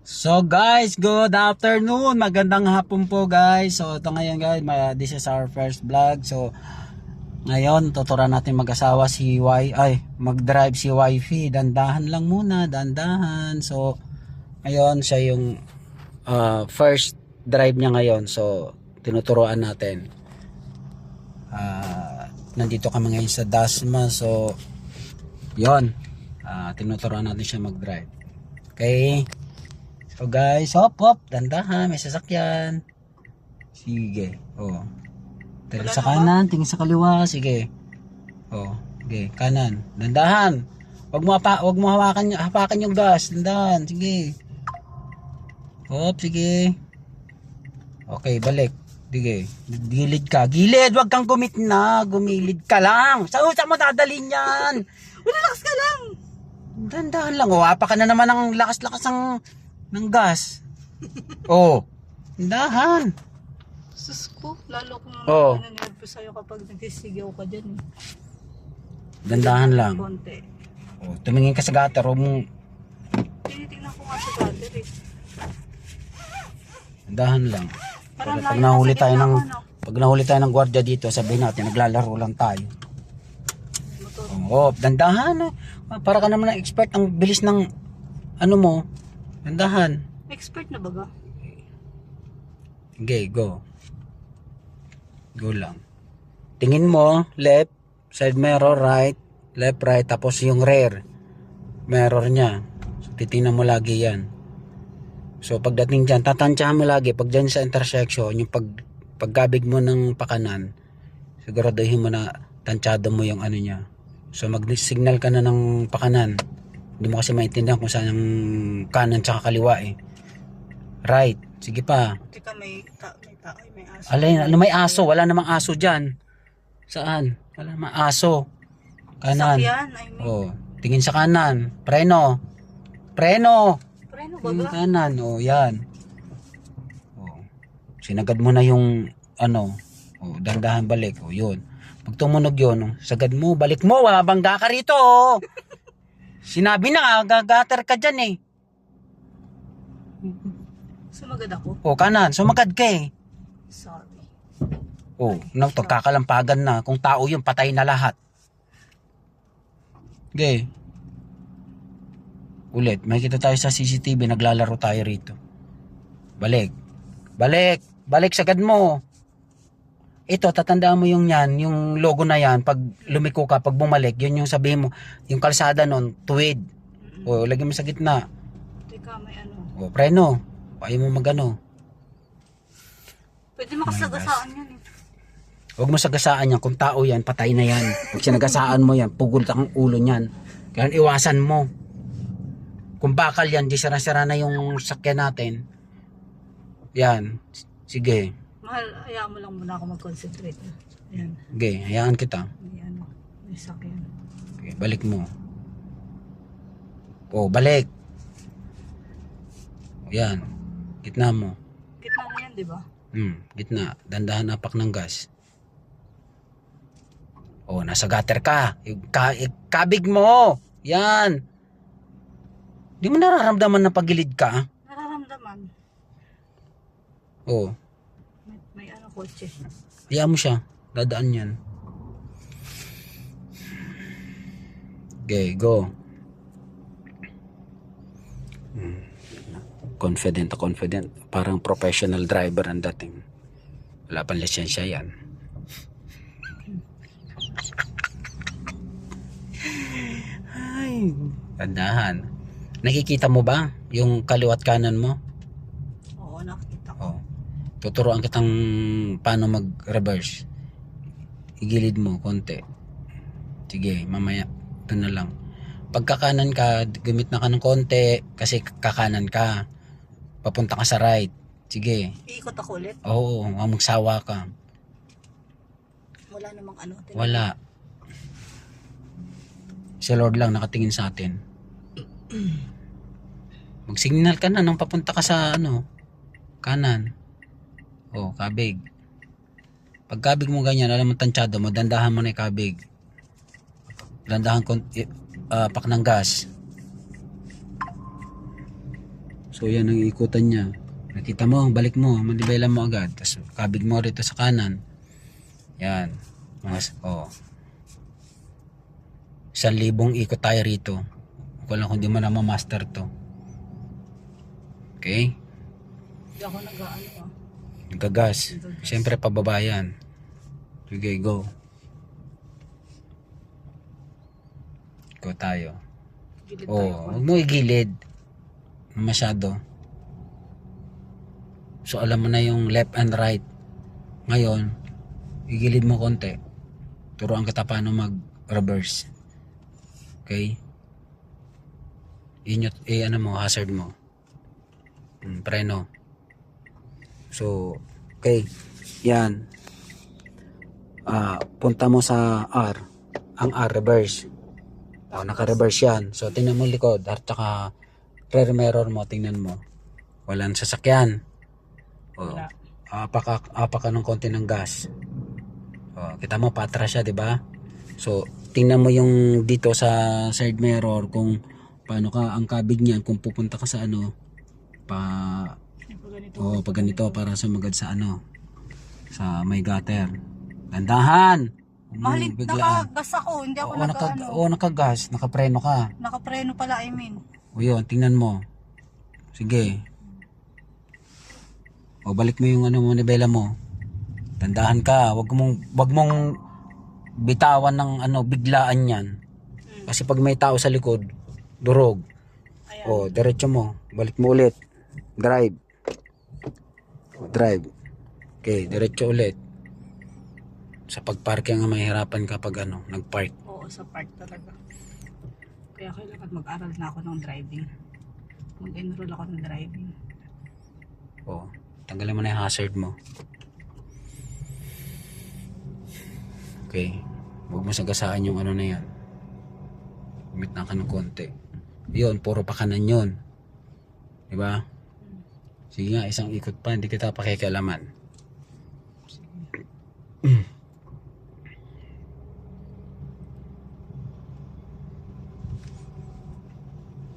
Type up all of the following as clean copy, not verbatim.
So guys, good afternoon. Magandang hapon po guys. So ito ngayon guys, this is our first vlog. So ngayon tuturuan natin mag-asawa si mag-drive si wifey. Dandahan lang muna, dandahan. So ngayon siya yung first drive niya ngayon. So tinuturuan natin. Nandito kami ngayon sa Dasma. So yon, tinuturuan natin siya mag-drive. Okay. So guys, hop, dandahan, may sasakyan. Sige. Oh. Tingin sa kanan, tingin sa kaliwa, sige. Oh, sige, kanan. Dandahan. Wag mo hawakan yung gas, dandahan, sige. Hop, sige. Okay, balik. Sige. Gilid ka. Gilid, wag kang gumilid ka lang. Saan mo dadalhin yan? Relax ka lang. Dandahan lang. Oh, apa ka na naman ng lakas-lakas ng gas. Oh, dahan. Sus ko, lalo kung nangyayari sa'yo kapag nagsisigaw ka dyan. Dandahan lang. Konti. Oh, tumingin ka sa gutter. Tinitingnan ko nga sa gutter eh. Dahan lang. Parang Pag nahuli tayo ng gwardiya dito, sabihin natin naglalaro lang tayo. Oh, dandahan. Para ka naman ng expert. Ang bilis ng ano mo. Dandahan. Expert na baga? Okay, go. Go lang. Tingin mo, left, side mirror, right, left, right, tapos yung rear mirror niya. So, titingnan mo lagi yan. So, pagdating dyan, tatansyahan mo lagi. Pag dyan sa intersection, yung pagkabig mo ng pakanan, siguraduhin mo na tansyado mo yung ano niya. So, mag-signal ka na ng pakanan. Hindi mo kasi maintindihan kung saan ang kanan tsaka kaliwa eh. Right. Sige pa. Teka, may aso. Alay, ano may aso? Wala namang aso dyan. Saan? Wala namang aso. Kanan. Sakyan, I mean. Oh, tingin sa kanan. Preno. Preno. Preno Yung baga? kanan. Oh, yan. Oh. Sinagad mo na yung ano. Oh, dandahan balik. Oh, yun. Pag tumunog yun, oh, sagad mo, balik mo. Bangga ka rito. Oh. Sinabi na, gagater ka dyan eh. Sumagad ako? O, kanan. Sumagad ka eh. Sorry. O, kakalampagan na. Kung tao yun, patay na lahat. Okay. Ulit. Makikita tayo sa CCTV. Naglalaro tayo rito. Balik. Balik. Balik sagad mo. Ito, tatandaan mo yung yan. Yung logo na yan. Pag lumiko ka, pag bumalik, yun yung sabihin mo. Yung kalsada nun, tuwid. O, lagyan mo sa gitna. Teka, may ano. O, preno. Ayaw mo magano. Pwede makasagasaan yan eh. Huwag mo sagasaan yan. Kung tao yan, patay na yan. Pag sinagasaan mo yan, pugol ang ulo niyan. Kaya iwasan mo. Kung bakal yan, di sara-sara na yung sakyan natin. Yan. Sige. Mahal, hayaan mo lang muna ako mag-concentrate. Ayan. Okay, hayaan kita. May ano. May sakyan. Okay, balik mo. O, balik. O, yan. Gitna mo. Gitna na yan, di ba? Gitna. Dandahan apak ng gas. O, nasa gutter ka. Kabig mo. Yan. Di mo nararamdaman na pagilid ka? Nararamdaman. O, May ano, kotse. hayaan mo siya. Dadaan yan. Okay, go. Confident. Parang professional driver ang dating. Wala pang lisensya yan. Ay, tandahan. Nakikita mo ba yung kaliwat kanan mo? Oo, nakita ko. Oh. Tuturuan kitang paano mag-reverse. Igilid mo konti. Sige, mamaya. Ito na lang. Pagkakanan ka, gamit na ka ng konti kasi kakanan ka. Papunta ka sa right. Sige. Iikot ako ulit? Oo, magsawa ka. Wala namang ano. Wala. Si Lord lang nakatingin sa atin. Mag-signal ka na nang papunta ka sa ano, kanan. Oh, kabig. Pag kabig mo ganyan, alam mo tansyado mo, dandahan mo na yung kabig. Dandahan pak ng gas. So yan ang ikutan niya. Nakita mo, balik mo, manibela mo agad. Tapos kabig mo rito sa kanan. Yan. Oh. 1,000 ikot tayo rito. Kung lang kung di mo na ma-master to. Okay? Hindi ako nag-ano ah. Nagkagas. Siyempre pababa yan. Sige, go. Go tayo. Gilid tayo. Oh, huwag mo igilid. Masyado. So alam mo na yung left and right. Ngayon, igilid mo konti. Turuan kita paano mag-reverse. Okay? Inyot, ano mo, hazard mo. Preno. So, okay. Yan. Punta mo sa R. Ang R, reverse. Naka-reverse yan. So, tingnan mo likod. At saka, rear mirror mo, tingnan mo. Walang sasakyan. Wala. Apaka ng konti ng gas. Kita mo, patras siya, di ba? So, tingnan mo yung dito sa side mirror kung paano ka, ang kabig niyan, kung pupunta ka sa ano, pag ganito, para sumagad sa ano, sa may gutter. Dandahan! Mahalit, nakagas ako. Hindi ako nakagas. Nakapreno ka. Nakapreno pala, I mean. O yun, tingnan mo. Sige. O balik mo yung ano mo, nibela mo. Dandahan ka. Wag mong bitawan ng ano, biglaan yan. Kasi pag may tao sa likod, durog. Ayan. O, diretso mo. Balik mo ulit. Drive. Drive. Okay, diretso ulit. Sa pagparking ang mahirapan kapag ano, nagpark. Oo, sa park talaga. Kaya kailangan mag-aral na ako ng driving. Mag-enroll ako ng driving. O, tanggalin mo na yung hazard mo. Okay. Huwag mo sagasaan yung ano na yan. Umit na ka ng konti. Yun, puro pa kanan yun. Diba? Sige nga, isang ikot pa. Hindi kita pakikialaman.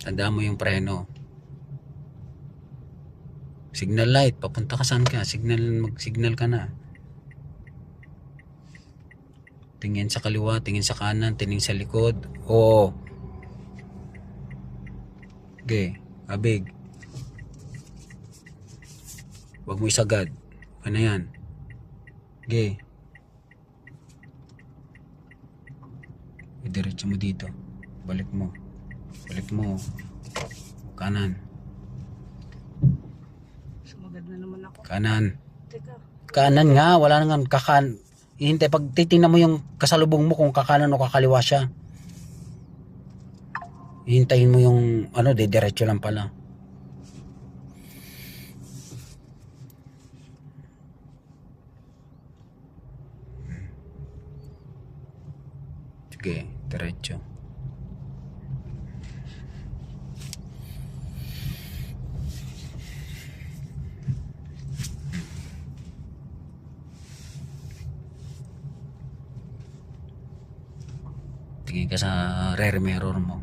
Tandaan mo yung preno. Signal light. Papunta ka saan ka? Mag-signal ka na. Tingin sa kaliwa, tingin sa kanan, tingin sa likod. Oo. Okay. Abig. Huwag mo isagad. Ano yan? Okay. Idiretso mo dito. Balik mo. Balik mo. Kanan. Sumagad na naman ako. Kanan. Teka. Kanan nga. Wala nang hintay. Pag titingnan mo yung kasalubong mo kung kakanan o kakaliwa siya. Hintayin mo yung ano, diretso lang pala. Sige, diretso. Tingin ka sa rear mirror mo.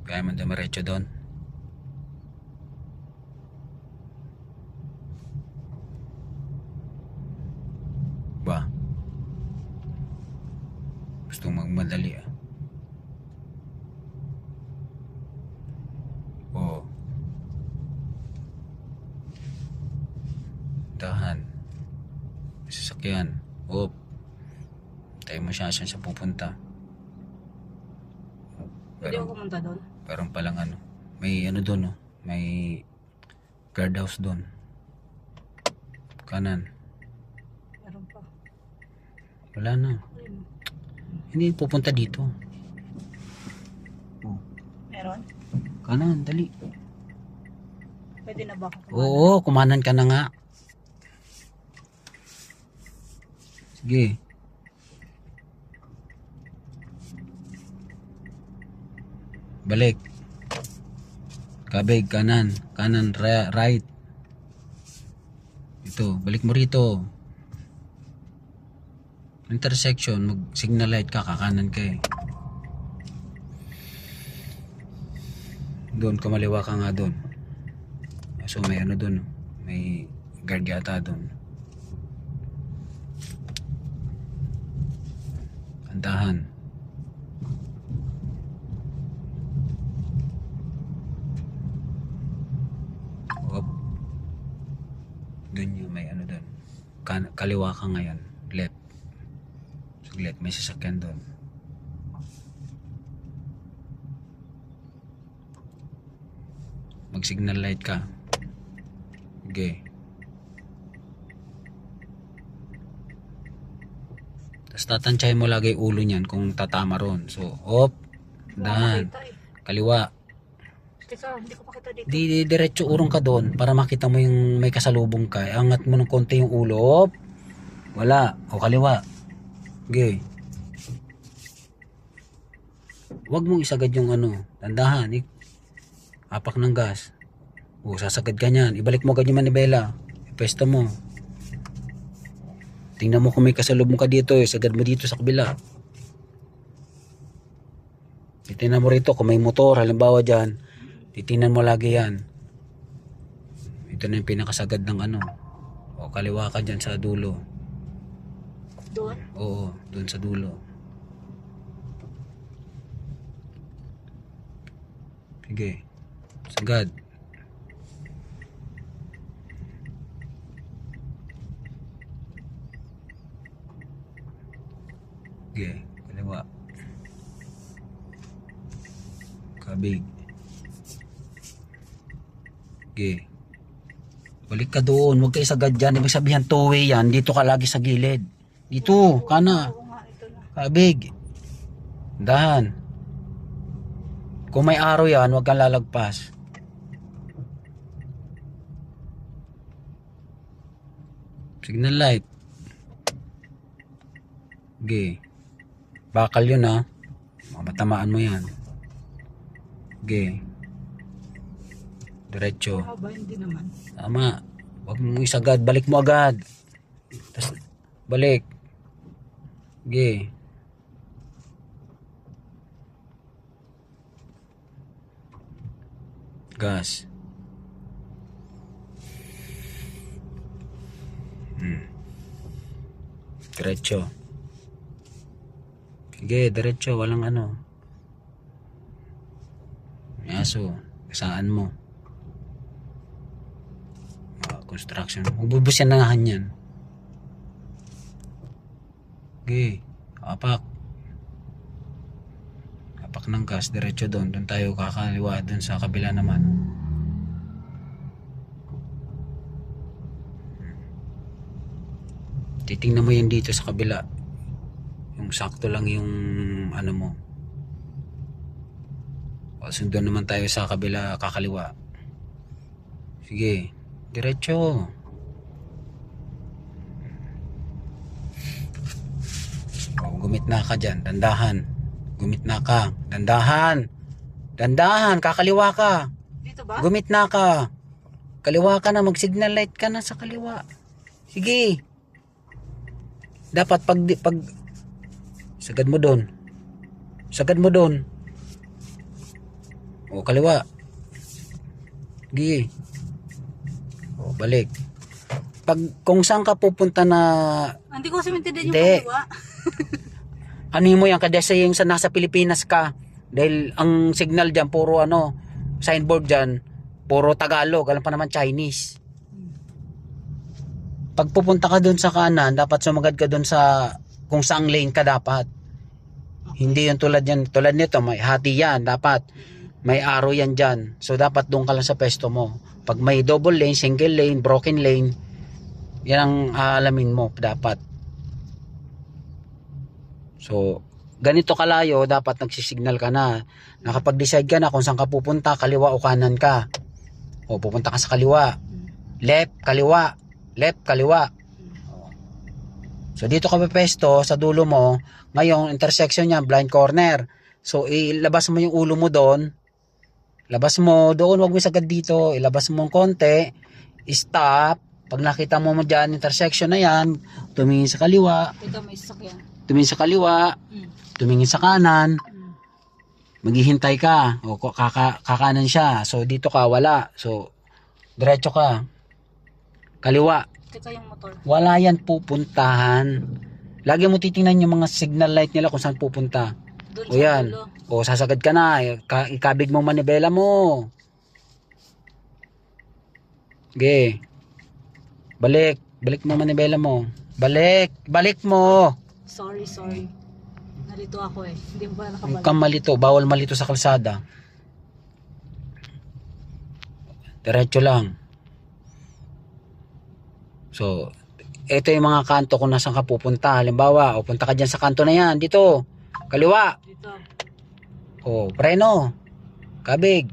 Kaya man dumiretso doon. Ba? Gusto magmadali ah. Oo. Dahan. Sasakyan. Oop. Tayo mo siya saan siya pupunta. Pwede ako pumunta doon? Parang palang ano. May ano doon oh. May guardhouse doon. Kanan. Meron pa. Wala na. Ayun. Hindi pupunta dito. Oh. Meron? Kanan, dali. Pwede na ba ako kumanan? Oo, kumanan ka na nga. Sige. Balik. Kabig, kanan. Kanan, right. Ito, balik mo rito. intersection, mag signal light ka, kakanan ka eh. Doon, kumaliwa ka nga doon. So may ano doon, may guard yata doon. Andahan. Op. Doon yung may ano doon. Kaliwa ka ngayon, left. Saglit, may sasakyan doon. Mag signal light ka. Okay. Tapos tatansyahin mo lagi ulo niyan kung tatama ron. So, op. Dahan. Kaliwa. Teka, hindi ko makita dito. Di diretso urong ka doon para makita mo yung may kasalubong ka. Angat mo ng konti yung ulo. Op. Wala. O kaliwa. Okay. Huwag mong isagad yung ano. Tandahan. Apak ng gas. O sasagad ka niyan. Ibalik mo agad yung manibela. Ipwesto mo. Tingnan mo kung may kasalubong ka dito. Sagad mo dito sa kabila. Titingnan mo rito kung may motor. Halimbawa dyan. Titingnan mo lagi yan. Ito na yung pinakasagad ng ano. O kaliwa ka dyan sa dulo. Doon? Oo, doon sa dulo. Sige. Sagad. Sige, kaliwa. Kabig. Sige. Balik ka doon, huwag kayo sagad dyan. Ibig sabihin two-way yan, dito ka lagi sa gilid. Dito, kana. Oo nga, ito na. Kabig. Dahan. Kung may araw yan, huwag kang lalagpas. Signal light. Okay. Bakal yun ha. Matamaan mo yan. Okay. Diretso. Haba, hindi naman. Tama. Huwag mo isagad. Balik mo agad. Tapos, balik. Okay. Gas. Diretso. Sige, diretso. Walang ano. Aso. Saan mo? Construction. Magbubus yan na yan. Okay. Apak. Apak ng gas. Diretso doon. Doon tayo kakaliwa. Doon sa kabila naman. Titingnan mo yan dito sa kabila. Yung sakto lang yung ano mo. O, sundan naman tayo sa kabila kakaliwa. Sige. Diretso. O, gumit na ka dyan. Dandahan. Gumit na ka. Dandahan. Dandahan. Kakaliwa ka. Dito ba? Gumit na ka. Kaliwa ka na. Mag signal light ka na sa kaliwa. Sige. Dapat pag sagad mo doon. Sagad mo doon. O kaliwa. Sige. O balik. Pag kung saan ka pupunta na Hindi ko kasi maintindihan yung Hindi. kaliwa. ano mo yan kadesa yung sa nasa Pilipinas ka dahil ang signal diyan puro ano signboard diyan puro Tagalog alam pa naman Chinese. Pag pupunta ka doon sa kanan, dapat sumagad ka doon sa kung saang lane ka dapat. Hindi yung tulad yan. Tulad nito, may hati yan. Dapat may arrow yan dyan. So, dapat doon ka lang sa pesto mo. Pag may double lane, single lane, broken lane, yan ang aalamin mo dapat. So, ganito kalayo, dapat nagsisignal ka na. Nakapag-decide ka na kung saan ka pupunta, kaliwa o kanan ka. O, pupunta ka sa kaliwa. Left, kaliwa. Left, kaliwa. So dito ka pesto sa dulo mo. Ngayon intersection niya blind corner. So ilabas mo yung ulo mo doon. Labas mo doon, wag mo sagad dito. Ilabas mo ng konti. Stop. Pag nakita mo dyan, intersection na yan, tumingin sa kaliwa, Ito may sasakyan. tumingin sa kaliwa, Mm. tumingin sa kanan, Mm. maghihintay ka, o kakanan siya, so dito ka, wala, so diretso ka, kaliwa, Teka yung motor. wala yan pupuntahan. Lagi mo titingnan yung mga signal light nila kung saan pupunta. Doon O yan, dulo. o sasagad ka na, ikabig mo manibela mo. Okay. Balik mo manibela mo. Balik mo. Sorry. Narito ako eh. Hindi mo ba Huwag nakabalik? kang malito, bawal malito sa kalsada. Diretso lang. So, ito yung mga kanto kung nasaan ka pupunta. Halimbawa, o punta ka dyan sa kanto na yan, dito. Kaliwa. Dito. O, preno. Kabig.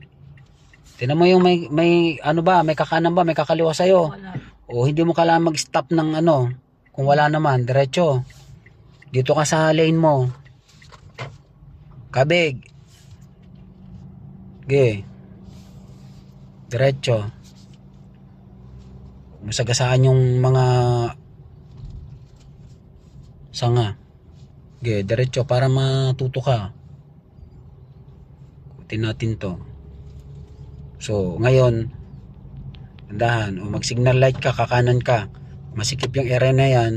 Tinan mo yung may ano ba, may kakanan ba, may kakaliwa sa'yo. Wala. O hindi mo kailangan mag-stop ng ano, kung wala naman, diretso. Dito ka sa lane mo. Kabig. Okay. Diretso. Masagasaan yung mga sanga. Okay, diretso para matuto ka. Kutin natin to. So, ngayon, tandahan, o mag-signal light ka, kakanan ka, masikip yung area na yan,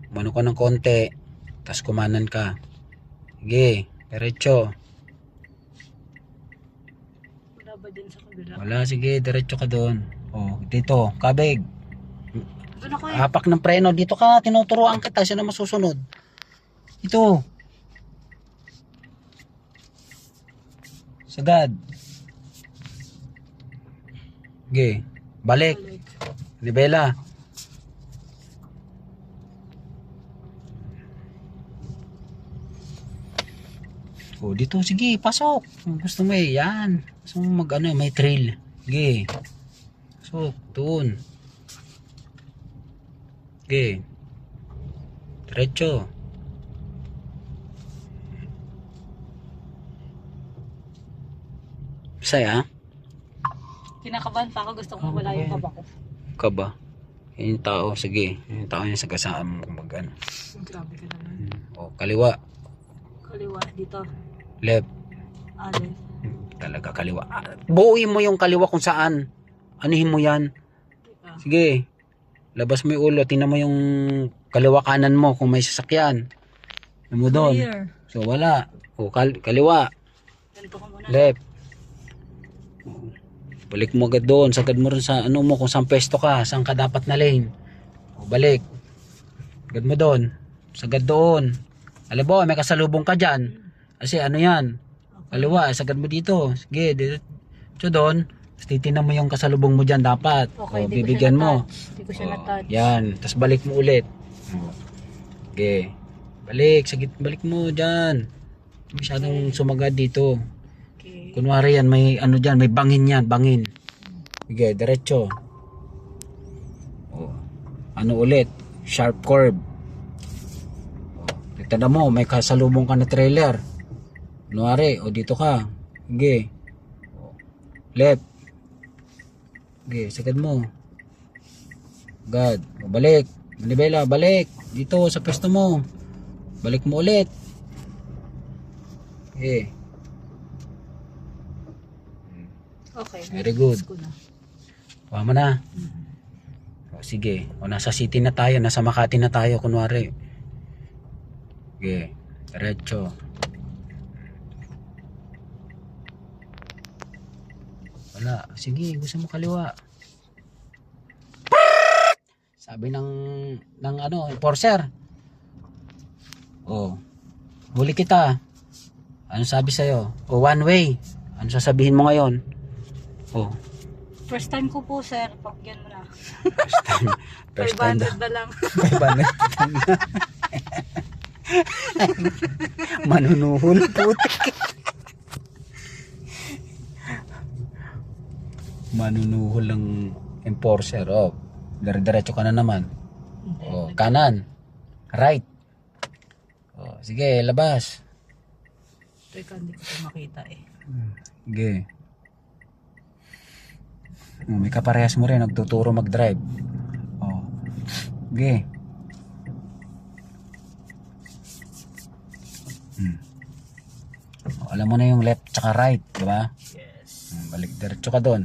umano ka ng konti, tas kumanan ka. Sige, diretso. Wala ba dyan sa kabila? Wala, sige, diretso ka doon. O, dito, kabig. Doon ako eh. Hapak ng preno, dito ka, tinuturuan kita, siya na masusunod. Ito. Sagad. Sige, balik. Libela. O, dito, sige, pasok. Kung gusto mo eh, yan. Gusto mo mag, ano, may trail. Sige. Pasok, doon. Sige. Diretso. Bisaya, Kinakabahan pa ako. Gusto ko wala yung kaba ko. ka ba? Yan yung tao, sige. Yan yung tao yung sagasaan mo kung mag, ano. Grabe ka naman. O, kaliwa. Kaliwa. Dito. Left. Ale. Talaga kaliwa. Buuin mo yung kaliwa kung saan. Anuhin mo yan. Teka. Sige. Labas mo yung ulo. Tingnan mo yung kaliwa kanan mo kung may sasakyan. Ano mo doon? Clear. So wala. O kaliwa. Ganito ko muna. Left. O, balik mo agad doon. Sagad mo rin sa ano mo kung saan pwesto ka. Saan ka dapat na lane. O balik. Sagad mo doon. Sagad doon. Alam mo, may kasalubong ka dyan. Kasi ano yan. Kaliwa. Sagad mo dito. Sige. Dito doon. Titingnan mo yung kasalubong mo dyan dapat. Okay, O, di ko bibigyan siya mo. na-touch. Di ko siya O, na-touch. yan. Tapos balik mo ulit. Okay. Balik. Balik mo dyan. Masyadong sumagad dito. Okay. Kunwari yan, may ano dyan, may bangin yan, bangin. Sige, diretso. O, ano ulit? Sharp curve. O, tanda mo, may kasalubong ka na trailer. Kunwari, o dito ka. Sige. O, left. Sige, sagad mo. Agad. O, balik. Manibela, balik. Dito, sa pwesto mo. Balik mo ulit. Okay. Okay. Very good. Gets ko na. Kuha mo na. O, sige. O, nasa city na tayo. Nasa Makati na tayo, kunwari. Sige. Diretso. Wala. Sige, gusto mo kaliwa. Sabi ng ano, enforcer. O, huli kita. Ano sabi sa'yo? O, one way. Ano sasabihin mo ngayon? O, First time ko po, sir. Pakyan mo na. first time daw. 500 na lang. 500. Manunuhol putik. Manunuhol ng enforcer. Oh, dire-diretso ka na naman. Oh, kanan. Right. Oh, sige, labas. Teka, hindi ko pa makita eh. Sige. Oh, may kaparehas mo rin nagtuturo mag-drive. Sige. Alam mo na yung left tsaka right, di ba? Yes. Balik diretso ka doon.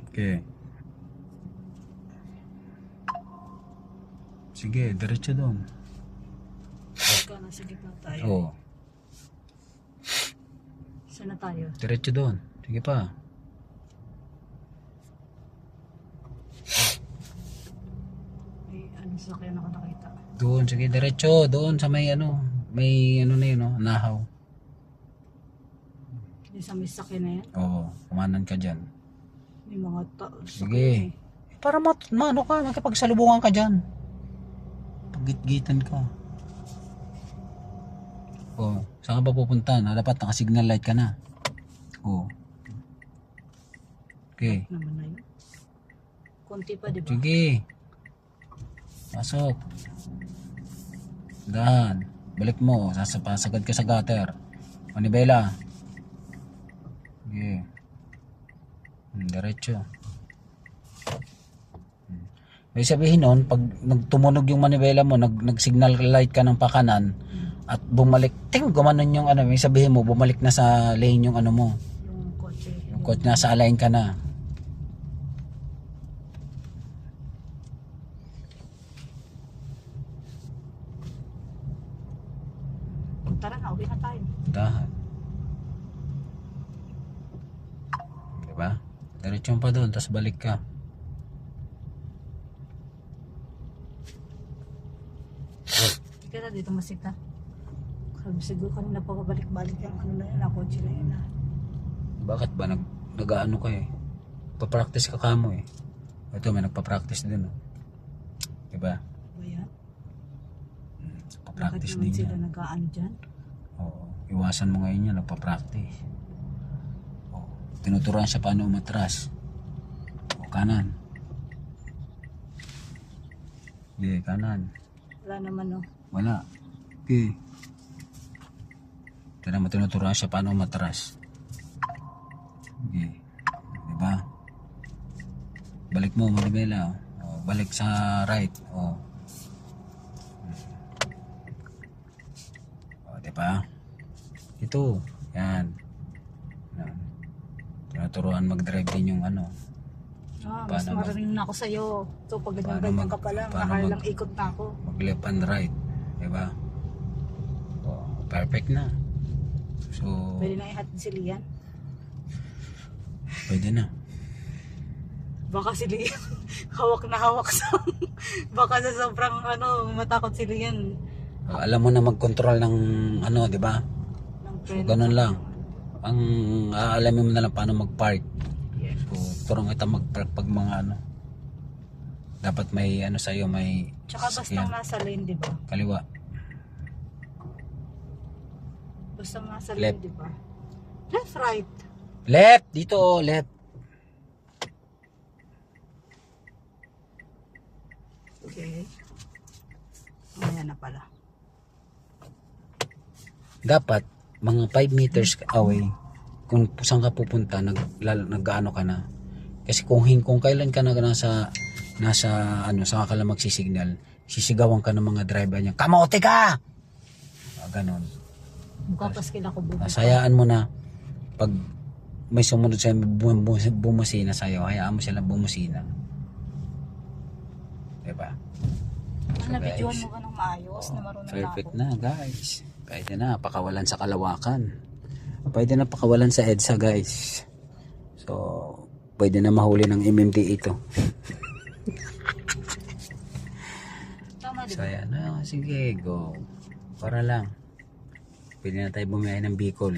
Okay. Sige, diretso doon. Ika, nasa gitna tayo. Oo, Saan na tayo? diretso doon. Sige pa. May ano sa kaya ako nakita. Doon, sige, diretso. Doon sa may ano na yun, no? Nahaw. Yung sa may sakyan na yan. Oo, kumanan ka dyan. May mga Sige. Para ano ka, makipagsalubungan ka dyan. Paggit-gitan ka. Oh, saan ka ba pupunta? Dapat naka-signal light ka na. Oh. Okay. naman na yun. Konti pa, di ba? Sige. Pasok. Dahan. Balik mo. Sasapasagad ka sa gutter. Manibela. Sige. Diretso. May sabihin nun, pag nagtumunog yung manibela mo, nag-signal light ka ng pakanan, at bumalik, gumanon yung ano, may sabihin mo, bumalik na sa lane yung ano mo. Yung kotse. Yung coach nasa align ka na. Tara na, uwi na tayo. Dahan. Diba? Diretso pa doon, tapos balik ka. Ika na dito masita. Sabi siguro kanina pa pabalik-balik yung ano na yun, ang kotse na yun. Bakit ba? Nag-ano ka eh. Papractice ka kamo eh. Ito, may nagpa-practice din oh. Diba? Ba yan? Bakit Papractice naman din sila yan. nag-aano dyan? Oo. Iwasan mo ngayon yan, nagpa-practice. Oo. Tinuturuan siya paano umatras. O, kanan. Okay, kanan. Wala naman no. Wala. Okay. Kaya naman tinuturuan siya paano umatras. Okay. Diba? Balik mo, Maribela. O, balik sa right. O. O, diba? Ito. Yan. Yan. Tinuturuan mag-drive din yung ano. Mas Paano maraming na ako sa'yo. So pag Paano ganyan-ganyan ka pa lang, paano nakailang ikot na ako. Mag left and right. Diba? O, perfect na. So, Pwede na ihatid si Lian. pwede na. Baka si Lian, hawak na hawak sa... Baka sa sobrang matakot si Lian. O, alam mo na mag-control ng ano, diba? Ng So, ganun lang. Ang aalamin mo na lang paano mag-park. Yes. So, turong kita mag-park pag mga ano. Dapat may ano sa'yo, may Tsaka basta nasa lane, di ba? kaliwa. Basta nasa Left. lane, di ba? Left, right. Left! Dito, left. Okay. Ayan na pala. Dapat, mga 5 meters away, kung saan ka pupunta, nag-ano ka na. Kasi kung kailan ka na nasa saan ka lang magsisignal, sisigawan ka ng mga driver niya, kamote ka! Ganon. Mukha paskil ako bubuka. Sayaan mo na, pag may sumunod sa bumusina sa'yo, hayaan mo sila bumusina. Diba? Nabidyohan mo ka ng maayos na marunong Perfect na ako. na guys. Pwede na pakawalan sa Kalawakan. Pwede na pakawalan sa EDSA guys. So, pwede na mahuli ng MMD ito. Tama, di So, ba? ayan na. Sige, go. Para lang. Pwede na tayo bumiyahe ng Bicol.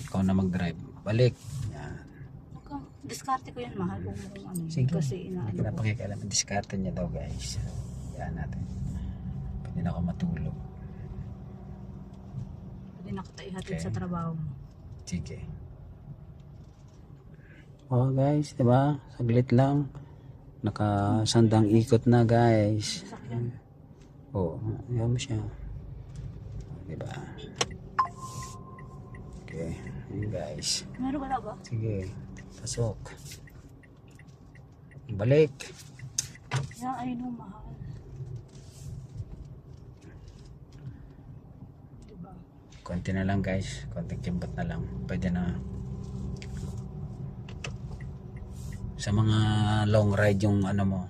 Ikaw na mag-drive. Balik. Yan. Diskarte ko yan, mahal. Kung ano yun. Sige. Kasi Hindi inaano ka na ko. pakikialam. Diskarte niya daw guys. Yan natin. Pwede na ako matulog. Pwede na kita ihatid Okay. sa trabaho mo. Sige. Oh guys, diba? Saglit lang. Nakasandang ikot na guys. Sasakyan. Oo, ayan mo siya. Diba? Okay, ayun guys. Meron ka na ba? Sige, pasok. Balik. Yan ay no, mahal. Diba? Konti na lang guys. Konting kimbot na lang. Pwede na. Sa mga long ride yung ano mo.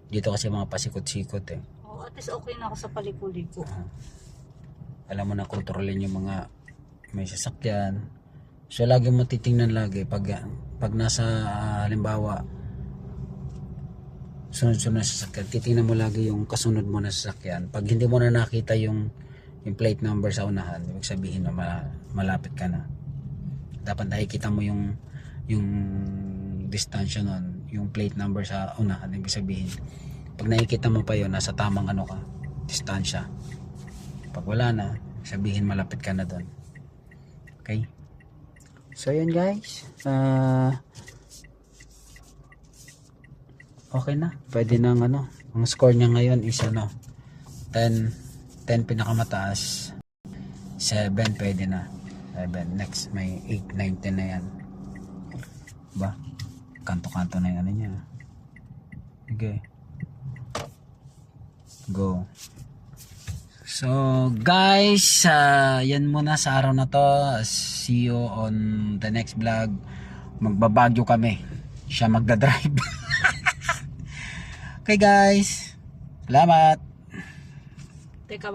Dito kasi mga pasikot-sikot eh. Oh, at least okay na ako sa paliko-liko. Alam mo na kontrolin yung mga may sasakyan. So lagi mo titingnan lagi pag nasa halimbawa sunod-sunod na sasakyan, titingnan mo lagi yung kasunod mo na sasakyan. Pag hindi mo na nakita yung plate number sa unahan, ibig sabihin na malapit ka na. Dapat nakikita mo yung distansya nun, yung plate number sa unahan, ibig sabihin pag nakikita mo pa yun, nasa tamang ano ka, distansya. Pag wala na, sabihin malapit ka na doon. Okay? So yun guys, okay na. Pwede nang ano, ang score niya ngayon is ano, 10 pinakamataas, 7 pwede na. 7, next may 8, 9, 10 na yan. Ba? Kanto-kanto na yung ano niya. Okay. Go. So guys, yan muna sa araw na to. See you on the next vlog. Magbabagyo kami. Siya magdadrive. Okay guys. Salamat. Teka,